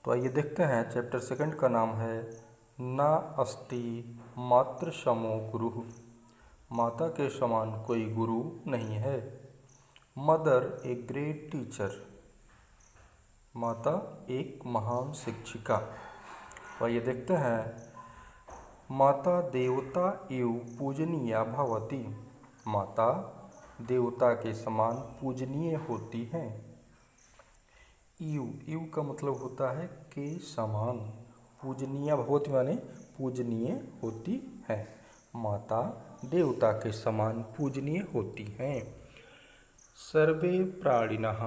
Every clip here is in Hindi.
तो आइए देखते हैं, चैप्टर सेकंड का नाम है न अस्ति मातृ समो गुरु। माता के समान कोई गुरु नहीं है। Mother a great teacher. माता एक महान शिक्षिका। तो आइए देखते हैं, माता देवता एव पूजनीया भवति। माता देवता के समान पूजनीय होती हैं। यू का मतलब होता है के समान। पूजनीय भवति माने पूजनीय होती है। माता देवता के समान पूजनीय होती हैं। सर्वे प्राणिनः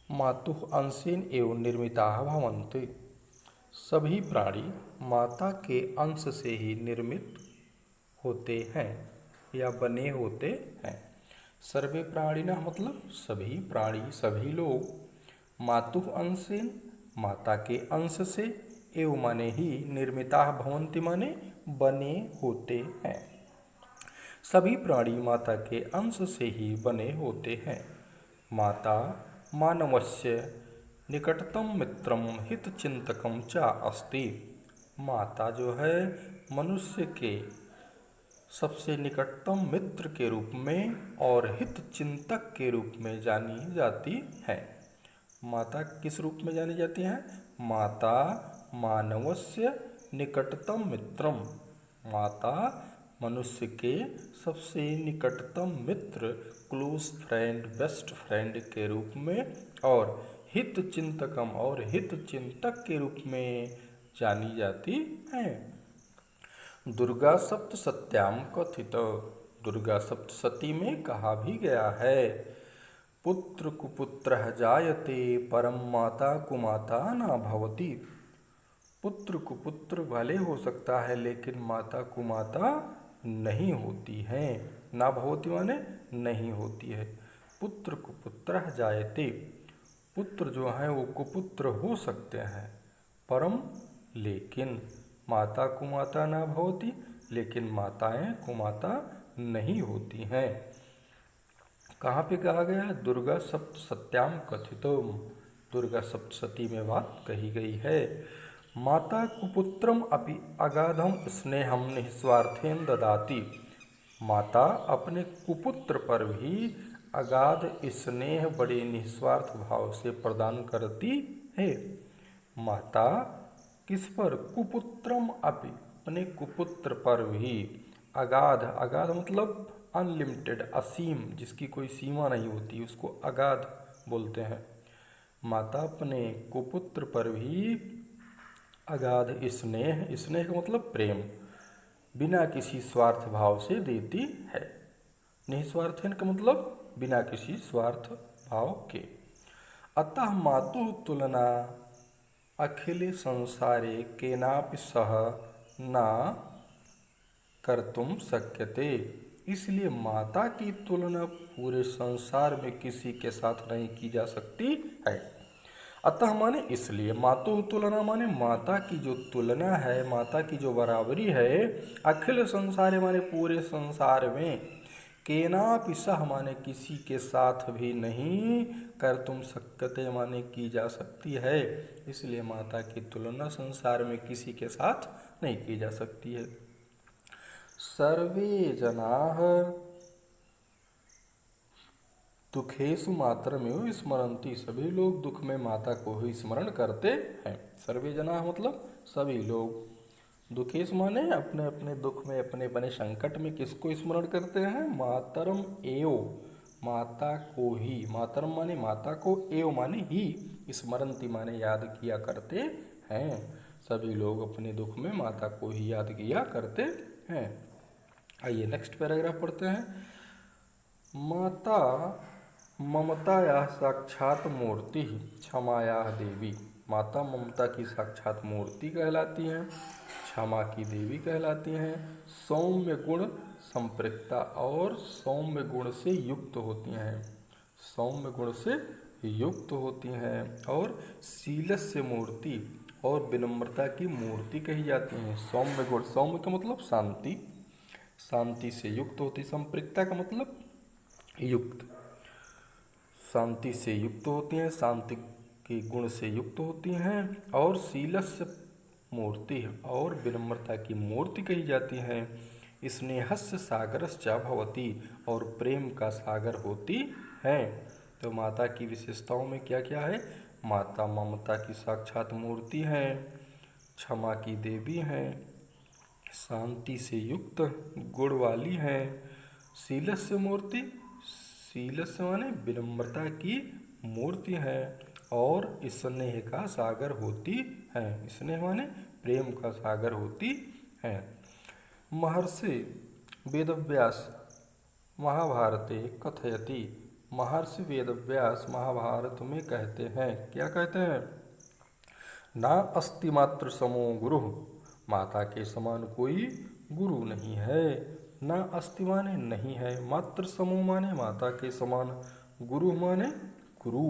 मातुः अंशेन एव निर्मिताः भवन्ति। सभी प्राणी माता के अंश से ही निर्मित होते हैं या बने होते हैं। सर्वे प्राणिनः मतलब सभी प्राणी, सभी लोग। मातुः अंशेन माता के अंश से, एव माने ही, निर्मिताः भवन्ति माने बने होते हैं। सभी प्राणी माता के अंश से ही बने होते हैं। माता मानवस्य निकटतम मित्रम हितचिंतकम च अस्ति। माता जो है मनुष्य के सबसे निकटतम मित्र के रूप में और हित चिंतक के रूप में जानी जाती है। माता किस रूप में जानी जाती है? माता मानवस्य निकटतम मित्रम। माता मनुष्य के सबसे निकटतम मित्र, क्लोज फ्रेंड, बेस्ट फ्रेंड के रूप में और हित चिंतकम और हित चिंतक के रूप में जानी जाती है। दुर्गा सप्तसत्याम कथित। दुर्गा सप्तशती में कहा भी गया है, पुत्र कुपुत्रः जायते परम माता कुमाता न भवति। पुत्र कुपुत्र भले हो सकता है लेकिन माता कुमाता नहीं होती है। ना भवति माने नहीं होती है। पुत्र कुपुत्रः जायते, पुत्र जो हैं वो कुपुत्र हो सकते हैं, परम लेकिन माता कुमाता ना भवति, लेकिन माताएं कुमाता नहीं होती हैं। कहाँ पे कहा गया? दुर्गा सप्तसत्याम कथितो। दुर्गा सप्तशती में बात कही गई है। माता कुपुत्रम अपि अगाधम स्नेहम निस्वार्थेन ददाति। माता अपने कुपुत्र पर भी अगाध स्नेह बड़े निस्वार्थ भाव से प्रदान करती है। माता किस पर? कुपुत्रम अपि, अपने कुपुत्र पर भी। अगाध, अगाध मतलब अनलिमिटेड, असीम, जिसकी कोई सीमा नहीं होती, उसको अगाध बोलते हैं। माता अपने कुपुत्र पर भी अगाध स्नेह, स्नेह का मतलब प्रेम, बिना किसी स्वार्थ भाव से देती है। निस्वार्थेन का मतलब बिना किसी स्वार्थ भाव के। अतः मातुः तुलना अखिले संसारे केनापि सह न कर्तुम शक्यते। इसलिए माता की तुलना पूरे संसार में किसी के साथ नहीं की जा सकती है। अतः माने इसलिए, मातुः तुलना माने माता की जो तुलना है, माता की जो बराबरी है, अखिल संसार माने पूरे संसार में, केनापि सह माने किसी के साथ भी नहीं, कर्तुम शक्यते माने की जा सकती है। इसलिए माता की तुलना संसार में किसी के साथ नहीं की जा सकती है। सर्वे जनाः दुखेषु मातरमेव स्मरन्ति। सभी लोग दुख में माता को ही स्मरण करते हैं। सर्वे जनाः मतलब सभी लोग। दुखेषु माने अपने अपने दुख में, अपने अपने संकट में किसको स्मरण करते हैं? मातरम एव, माता को ही। मातरम माने माता को, एव माने ही, स्मरन्ति माने याद किया करते हैं। सभी लोग अपने दुख में माता को ही याद किया करते हैं। आइए नेक्स्ट पैराग्राफ पढ़ते हैं। माता ममतायाः साक्षात मूर्ति क्षमायाः देवी। माता ममता की साक्षात मूर्ति कहलाती हैं, क्षमा की देवी कहलाती हैं। सौम्य गुण संपृक्ता, और सौम्य गुण से युक्त होती हैं, सौम्य गुण से युक्त होती हैं। और शीलस्य मूर्ति, और विनम्रता की मूर्ति कही जाती हैं। सौम्य गुण, सौम्य का मतलब शांति, शांति से युक्त होती। संपृक्ता का मतलब युक्त, शांति से युक्त होती हैं, शांति के गुण से युक्त होती हैं और शीलस्य मूर्ति और विनम्रता की मूर्ति कही जाती हैं। स्नेहस्य सागरश्चा भवती और प्रेम का सागर होती हैं। तो माता की विशेषताओं में क्या क्या है? माता ममता की साक्षात मूर्ति है, क्षमा की देवी हैं, शांति से युक्त गुण वाली हैं, शीलस्य मूर्ति, शीलस्य माने विनम्रता की मूर्ति है और स्नेह का सागर होती है। स्नेह माने प्रेम का सागर होती है। महर्षि वेदव्यास महाभारते कथयति, महर्षि वेदव्यास महाभारत में कहते हैं, क्या कहते हैं? ना अस्ति मातृ समो गुरु, माता के समान कोई गुरु नहीं है। ना अस्ति माने नहीं है, मातृ समो माने माता के समान, गुरु माने गुरु,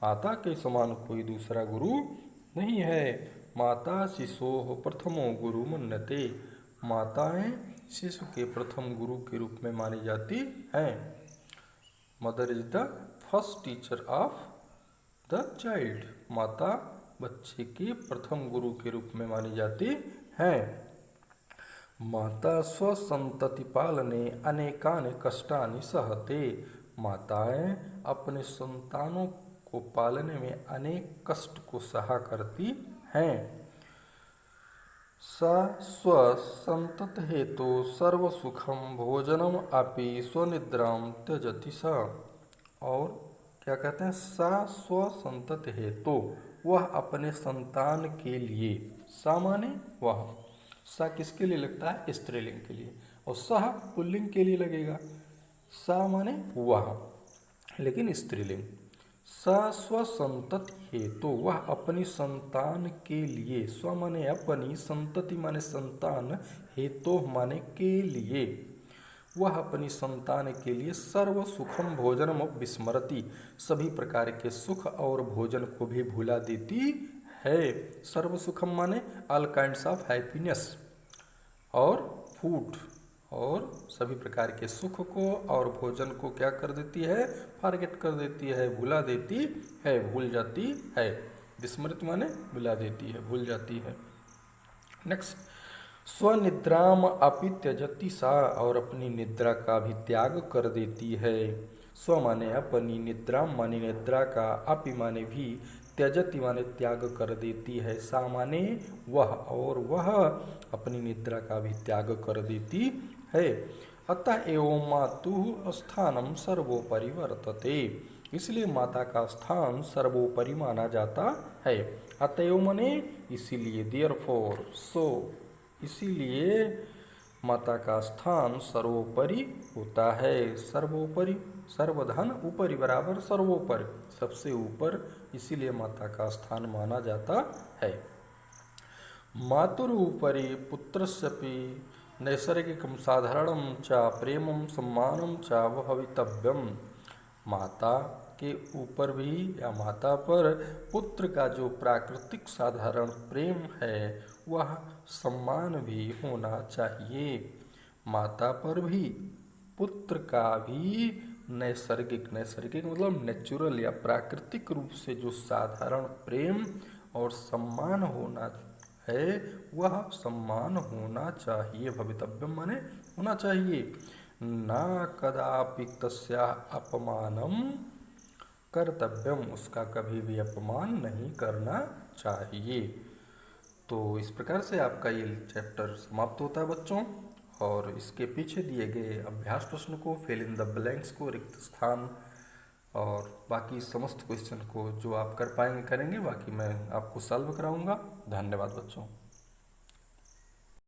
माता के समान कोई दूसरा गुरु नहीं है। माता शिशोः प्रथमो गुरु मन्यते, माताएं शिशु के प्रथम गुरु के रूप में मानी जाती हैं। Mother is the first teacher of the child, माता बच्चे के प्रथम गुरु के रूप में मानी जाती हैं। माता स्वसंतति पालने अनेकानि कष्टानि सहते, माताएं अपने संतानों को पालने में अनेक कष्ट को सहा करती हैं। सा स्वसंतत हेतु सर्वसुखम भोजनम अपि स्वनिद्राम त्यजति सा, और क्या कहते हैं? सा स्वसंतत हेतु, वह अपने संतान के लिए, सा माने वह, सा किसके लिए लगता है? स्त्रीलिंग के लिए, और सह पुल्लिंग के लिए लगेगा। सा माने वह, लेकिन स्त्रीलिंग। सा स्वसंतति हेतु, वह अपनी संतान के लिए, स्व माने अपनी, संतति माने संतान, हेतु माने के लिए, वह अपनी संतान के लिए सर्व सुखम भोजनम विस्मरति, सभी प्रकार के सुख और भोजन को भी भुला देती है। सर्व सुखम माने ऑल काइंड्स ऑफ हैप्पीनेस और फूड, और सभी प्रकार के सुख को और भोजन को क्या कर देती है? फॉरगेट कर देती है, भुला देती है, भूल जाती है। विस्मृत माने भुला देती है, भूल जाती है। नेक्स्ट, स्वनिद्राम अपि त्यजति सा, और अपनी निद्रा का भी त्याग कर देती है। स्व माने अपनी, निद्राम माने निद्रा का, अपि माने भी, त्यजति माने त्याग कर देती है, सा माने वह, और वह अपनी निद्रा का भी त्याग कर देती है। अतः एवं मातुः स्थानम सर्वोपरि वर्तते, इसलिए माता का स्थान सर्वोपरि माना जाता है। अतएव माने इसीलिए, देयरफॉर, सो, इसीलिए माता का स्थान सर्वोपरि होता है। सर्वोपरि, सर्वधन ऊपरी बराबर सर्वोपरि, सबसे ऊपर, इसीलिए माता का स्थान माना जाता है। मातुरूपरि पुत्रस्यपि नैसर्गिकं साधारणं च प्रेमं सम्मानं च भवितव्यम, माता के ऊपर भी या माता पर पुत्र का जो प्राकृतिक साधारण प्रेम है वह सम्मान भी होना चाहिए। माता पर भी पुत्र का भी नैसर्गिक, नैसर्गिक मतलब नेचुरल या प्राकृतिक रूप से जो साधारण प्रेम और सम्मान होना है वह सम्मान होना चाहिए। भवितव्यम माने होना चाहिए। ना कदापि तस्या अपमानम कर्तव्यम, उसका कभी भी अपमान नहीं करना चाहिए। तो इस प्रकार से आपका ये चैप्टर समाप्त होता है बच्चों, और इसके पीछे दिए गए अभ्यास प्रश्न को, फिल इन द ब्लैंक्स को, रिक्त स्थान, और बाकी समस्त क्वेश्चन को जो आप कर पाएंगे करेंगे, बाकी मैं आपको सॉल्व कराऊंगा। धन्यवाद बच्चों।